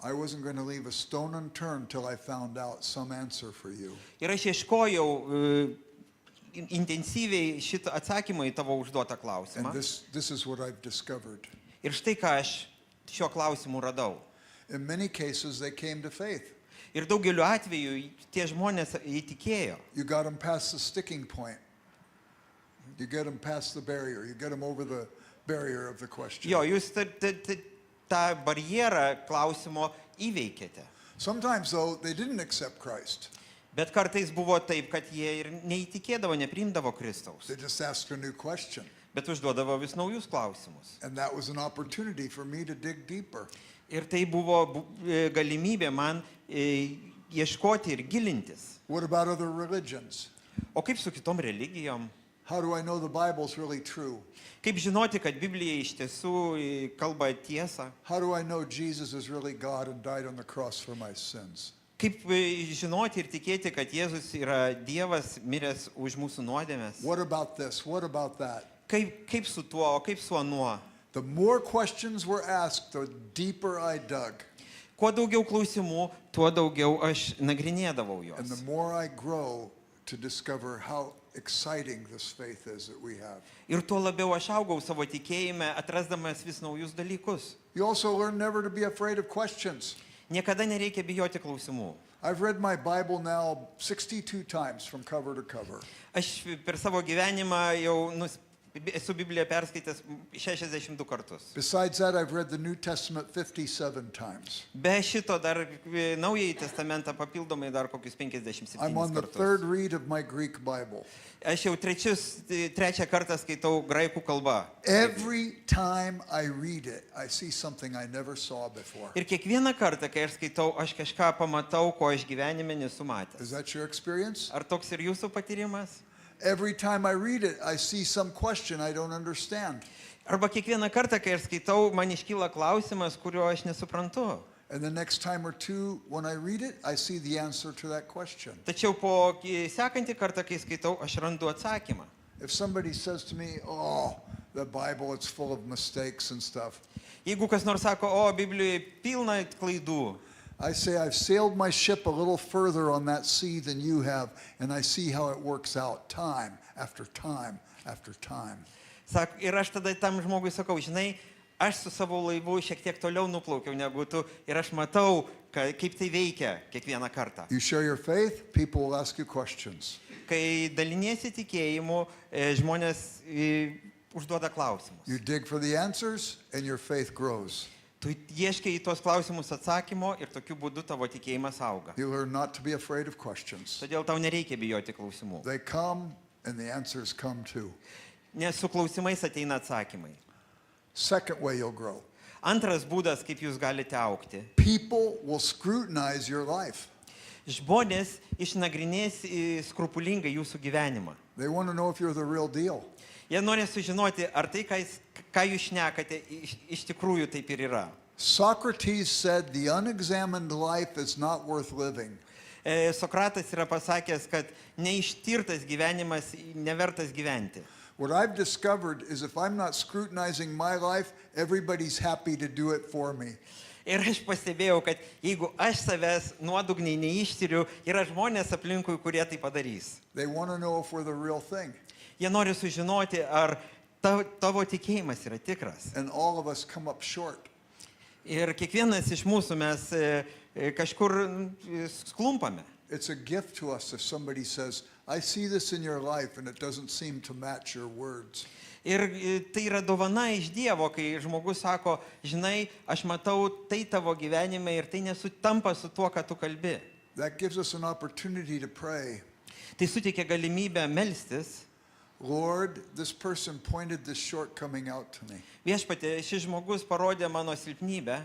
I wasn't going to leave a stone unturned till I found out some answer for you. Ir aš ieškojau intensyviai šitą atsakymą į tavo užduotą klausimą. And this is what I've discovered. Ir štai ką aš šio klausimu radau. In many cases, they came to faith. Ir daugeliu atveju tie žmonės įtikėjo. You got them past the sticking point. You get them past the barrier. You get them over the barrier of the question. Jo, jūs tą barjerą klausimo įveikėte. Sometimes, though, they didn't accept Christ. Bet kartais buvo taip, kad jie ir neįtikėdavo, nepriimdavo Kristaus. They just asked a new question. Bet užduodavo vis naujus klausimus. And that was an opportunity for me to dig deeper. Ir tai buvo galimybė man ieškoti ir gilintis. What about other religions? O kaip su kitom religijom? How do I know the Bible's really true? Kaip žinoti, kad Biblija iš tiesų kalba tiesą? How do I know Jesus is really God and died on the cross for my sins? Kaip žinoti ir tikėti, kad Jėzus yra Dievas miręs už mūsų nuodėmes? What about this? What about that? Kaip su tuo, o kaip su anuo? The more questions were asked, the deeper I dug. Kuo daugiau klausimų, tuo daugiau aš nagrinėdavau And the juos. more I grow to discover how exciting this faith is that we have. Ir tuo labiau aš augau savo tikėjime, atrasdamas vis naujus dalykus. You also learn never to be afraid of questions. Niekada nereikia bijoti klausimų. I've read my Bible now 62 times from cover to cover. Aš per savo gyvenimą jau esu Bibliją perskaitęs 62 kartus. Besides that, I've read the New Testament 57 times. Be šito dar Naująjį testamentą papildomai dar kokius 57 I'm on the third kartus. read of my Greek Bible. Aš jau trečią kartą skaitau graikų kalbą. Every time I read it, I see something I never saw before. Ir kiekvieną kartą, kai aš skaitau, aš kažką pamatau, ko aš gyvenime nesu Is matęs. that your experience? Ar toks ir jūsų patyrimas? Every time I read it, I see some question I don't understand. Arba kiekvieną kartą, kai aš skaitau, man iškyla klausimas, kurio aš nesuprantu. And the next time or two, when I read it, I see the answer to that question. Tačiau po sekantį kartą, kai skaitau, aš randu atsakymą. If somebody says to me, oh, the Bible, it's full of mistakes and stuff, Jeigu kas nors sako, o Biblijoje pilna klaidų, I say I've sailed my ship a little further on that sea than you have, and I see how it works out time after time after time. ir aš tada tam žmogui sakau, žinai, aš su savo laivu šiek tiek toliau nuplaukiau negu tu ir aš matau, kaip tai veikia kiekvieną kartą. You share your faith, people will ask you questions. Kai daliniesi tikėjimu, žmonės užduoda klausimus. You dig for the answers, and your faith grows. Tu ieškai į tuos klausimus atsakymo ir tokiu būdu tavo tikėjimas auga. You learn not to be afraid of questions. Todėl tau nereikia bijoti klausimų. They come, and the answers come too. Nes su klausimais ateina atsakymai. Second way you'll grow. Antras būdas, kaip jūs galite augti. People will scrutinize your life. Žmonės išnagrinės skrupulingai jūsų gyvenimą. They want to know if you're the real deal. Jie nori sužinoti, ar tai, ką jūs šnekate, iš tikrųjų taip ir yra. Socrates said the unexamined life is not worth living. Sokratas yra pasakęs, kad neištirtas gyvenimas nevertas gyventi. What I've discovered is if I'm not scrutinizing my life, everybody's happy to do it for me. Ir aš pastebėjau, kad jeigu aš savęs nuodugniai neištiriu, yra žmonės aplinkui, kurie tai padarys. They want to know if we're the real thing. Jie nori sužinoti, ar tavo tikėjimas yra tikras. And all of us come up short. Ir kiekvienas iš mūsų mes kažkur sklumpame. It's a gift to us if somebody says, I see this in your life and it doesn't seem to match your words. Ir tai yra dovana iš Dievo, kai žmogus sako, žinai, aš matau tai tavo gyvenime ir tai nesutampa su tuo, ką tu kalbi. That gives us an opportunity to pray. Tai suteikia galimybę melstis. Lord, this person pointed this shortcoming out to me. Viešpatie, šis žmogus parodė mano silpnybę.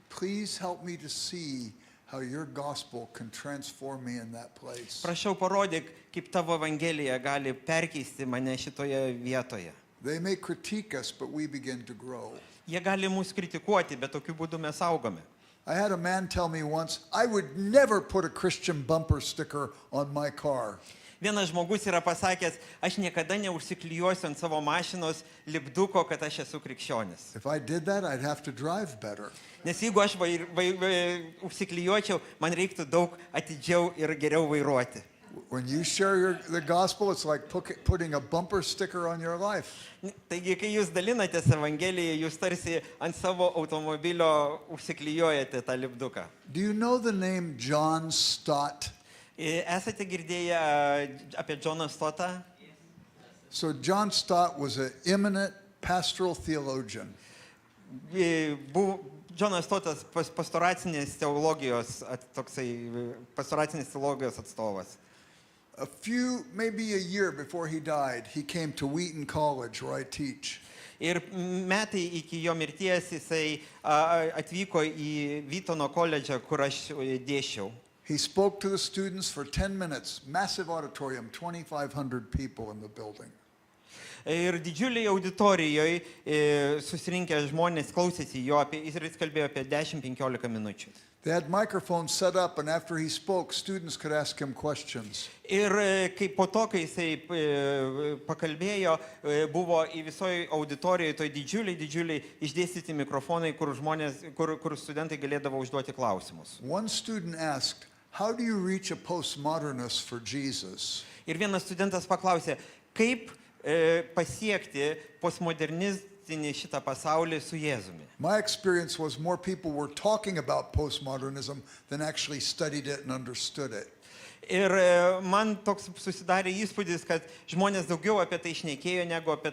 Please help me to see how your gospel can transform me in that place. Prašau, parodyk, kaip tavo evangelija gali perkeisti mane šitoje vietoje. They may critique us, but we begin to grow. Jie gali mus kritikuoti, bet tokiu būdu mes augame. I had a man tell me once, I would never put a Christian bumper sticker on my car. Vienas žmogus yra pasakęs, aš niekada neužsiklijuosiu ant savo mašinos lipduko, kad aš esu krikščionis. If I did that, I'd have to drive better. Nes jeigu aš užsiklijuočiau, man reiktų daug atidžiau ir geriau vairuoti. When you share the gospel, it's like putting a bumper sticker on your life. Taigi, kai jūs dalinatės Evangeliją, jūs tarsi ant savo automobilio užsiklijuojate tą lipduką. Do you know the name John Stott? Esate girdėję apie Johną Stottą? So John Stott was an eminent pastoral theologian. Johnas Stottas pastoracinės teologijos atstovas. Maybe a year before he died, he came to Wheaton College where I teach. Ir metai iki jo mirties jisai atvyko į Vytono koledžą, kur aš dėsčiau. He spoke to the students for 10 minutes, massive auditorium, 2,500 people in the building. Ir didžiuliai auditorijoje susirinkę žmonės klausėsi jo, ir jis kalbėjo apie 10-15 minučių. They had microphones set up, and after he spoke, students could ask him questions. Ir kai po to, kai jisai pakalbėjo, buvo į visoje auditorijoje toj didžiuliai išdėstyti mikrofonai, kur studentai galėdavo užduoti klausimus. One student asked, how do you reach a postmodernist for Jesus? Ir vienas studentas paklausė, kaip pasiekti postmodernistinį šitą pasaulį su Jėzumi. My experience was more people were talking about postmodernism than actually studied it and understood it. Ir man toks susidarė įspūdis, kad žmonės daugiau apie tai šnekėjo, negu apie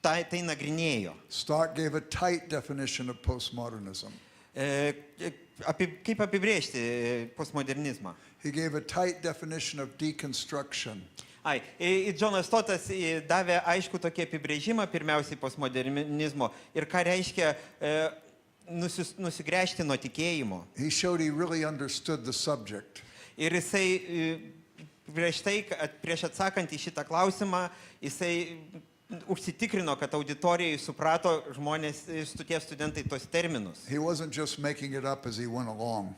tai nagrinėjo. Stott gave a tight definition of postmodernism. Kaip apibrėžti postmodernizmą? He gave a tight definition of deconstruction. Johnas Stottas davė aišku tokį apibrėžimą pirmiausiai postmodernizmo ir ką reiškia nusigręžti nuo tikėjimo. He showed he really understood the subject. Ir jisai prieš atsakant į šitą klausimą, jisai užsitikrino, kad auditorijai suprato žmonės, tie studentai tos terminus. He wasn't just making it up as he went along.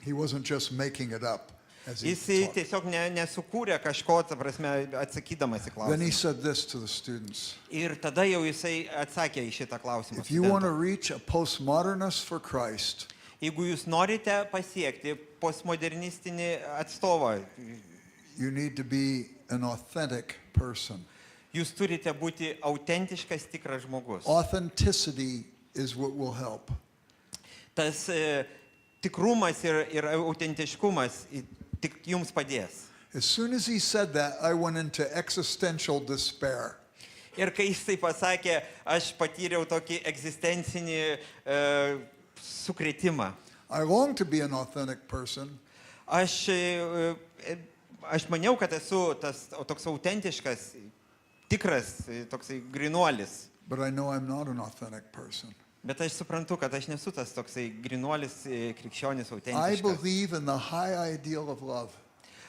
He wasn't just making it up. Jisai tiesiog nesukūrė kažko, ta prasme, atsakydamas į klausimą. Then he said this to the students. Ir tada jau jisai atsakė į šitą klausimą. If you want to reach a postmodernist for Christ, jeigu jūs norite pasiekti postmodernistinį atstovą, you need to be an authentic person. Jūs turite būti autentiškas, tikras žmogus. Authenticity is what will help. Tas tikrumas ir autentiškumas tik jums padės. As soon as he said that, I went into existential despair. Ir kai jis tai pasakė, aš patyriau tokį egzistencinį sukrėtimą. I long to be an authentic person. Aš maniau, kad esu toks autentiškas, tikras, toksai grinuolis. But I know I'm not an authentic person. Bet aš suprantu, kad aš nesu tas toksai grinuolis, krikščionis, I autentiškas. believe in the high ideal of love.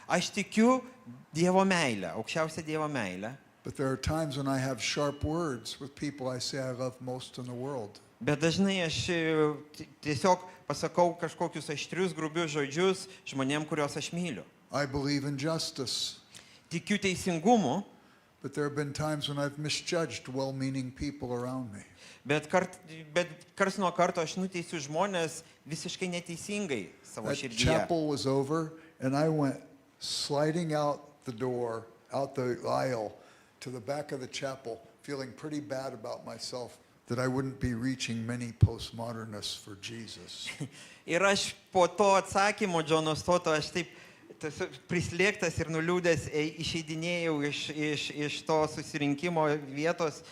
Aš tikiu Dievo meilę, aukščiausią Dievo meilę. But there are times when I have sharp words with people I say I love most in the world. Bet dažnai aš tiesiog pasakau kažkokius aštrius, grubius žodžius žmonėm, kuriuos aš myliu. I believe in justice. Tikiu teisingumu, But there have been times when I've misjudged well-meaning people around me. bet karts nuo karto aš nuteisiu žmonės visiškai neteisingai savo That širdyje. chapel was over, and I went sliding out the door, out the aisle, to the back of the chapel, feeling pretty bad about myself that I wouldn't be reaching many postmodernists for Jesus. Ir aš po to atsakymo Johno Stotto, aš taip prislėgtas ir nuliūdęs išeidinėjau iš to susirinkimo vietos,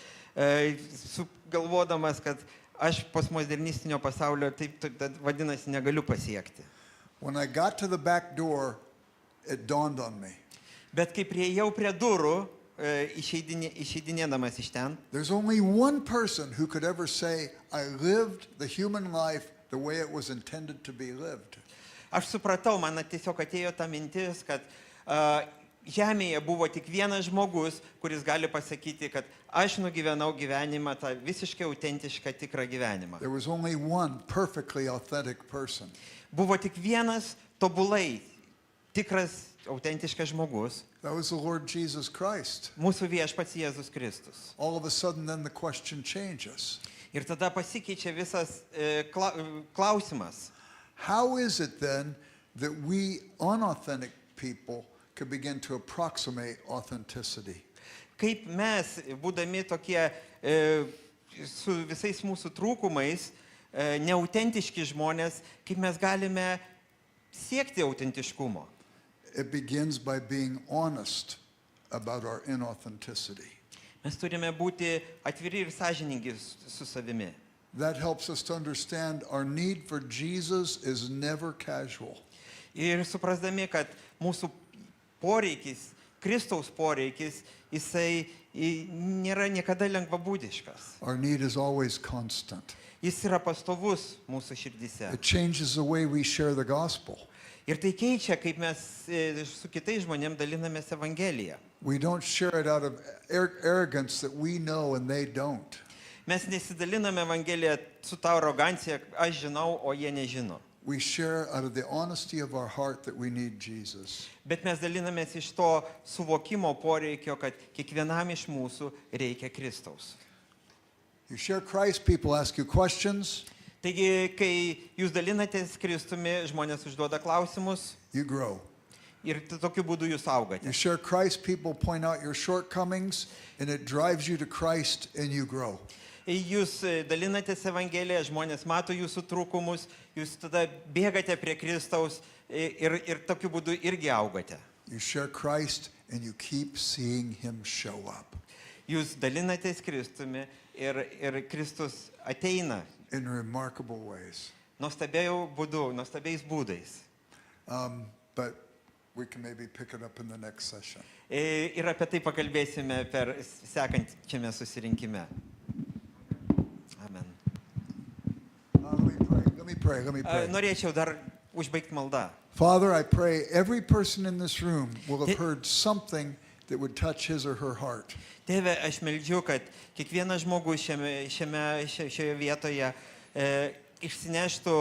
galvodamas, kad aš postmodernistinio pasaulio taip vadinasi negaliu pasiekti. When I got to the back door, it dawned on me. Bet kai priėjau prie durų, išeidinėdamas iš ten, There's only one person who could ever say, I lived the human life the way it was intended to be lived. aš supratau, man tiesiog atėjo ta mintis, kad žemėje buvo tik vienas žmogus, kuris gali pasakyti, kad aš nugyvenau gyvenimą, tą visiškai autentišką, tikrą gyvenimą. There was only one perfectly authentic person. Buvo tik vienas tobulai tikras, autentiškas žmogus, That was the Lord Jesus Christ. mūsų viešpats Jėzus Kristus. All of a sudden, then the question changes. Ir tada pasikeičia visas klausimas. How is it then that we unauthentic people could begin to approximate authenticity? Kaip mes, būdami tokie su visais mūsų trūkumais, neautentiški žmonės, kaip mes galime siekti autentiškumo? It begins by being honest about our inauthenticity. Mes turime būti atviri ir sąžiningi su savimi. That helps us to understand our need for Jesus is never casual. Ir suprasdami, kad mūsų poreikis, Kristaus poreikis, jisai nėra niekada lengvabūdiškas. Our need is always constant. Jis yra pastovus mūsų širdise. It changes the way we share the gospel. Ir tai keičia, kaip mes su kitais žmonėm dalinamės Evangeliją. We don't share it out of arrogance that we know and they don't. Mes nesidaliname Evangeliją su ta arogancija, aš žinau, o jie nežino. We share out of the honesty of our heart that we need Jesus. Bet mes dalinamės iš to suvokimo poreikio, kad kiekvienam iš mūsų reikia Kristaus. You share Christ, people ask you questions, Taigi, kai jūs dalinatės Kristumi, žmonės užduoda klausimus you grow. ir tokiu būdu jūs augate. You share Christ, people point out your shortcomings, and it drives you to Christ and you grow. Jūs dalinatės Evangeliją, žmonės mato jūsų trūkumus, jūs tada bėgate prie Kristaus ir tokiu būdu irgi augate. You share Christ and you keep seeing him show up Jūs dalinatės Kristumi ir Kristus ateina in remarkable ways. nuostabiais būdais. But we can maybe pick it up in the next session. Ir apie tai pakalbėsime per sekančiame susirinkime. Amen. Let me pray. Norėčiau dar užbaigti maldą. Father, I pray every person in this room will have heard something that would touch his or her heart. Tėve, aš meldžiu, kad kiekvienas žmogus šioje vietoje išsineštų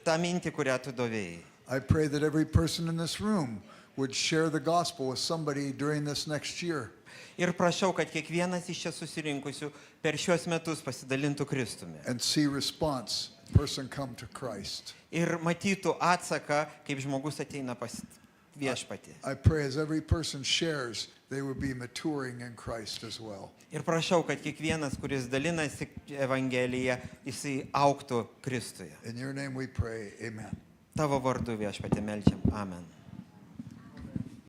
tą mintį, kurią tu dovėjai. I pray that every person in this room would share the gospel with somebody during this next year. Ir prašau, kad kiekvienas iš čia susirinkusių per šios metus pasidalintų Kristumi. And see response, person come to Christ. Ir matytų atsaką, kaip žmogus ateina pas viešpatį. I pray as every person shares, they will be maturing in Christ as well. Ir prašau, kad kiekvienas, kuris dalinasi Evangeliją, jisai augtų Kristuje. In your name we pray, amen. Tavo vardu viešpatį meldžiam. Amen.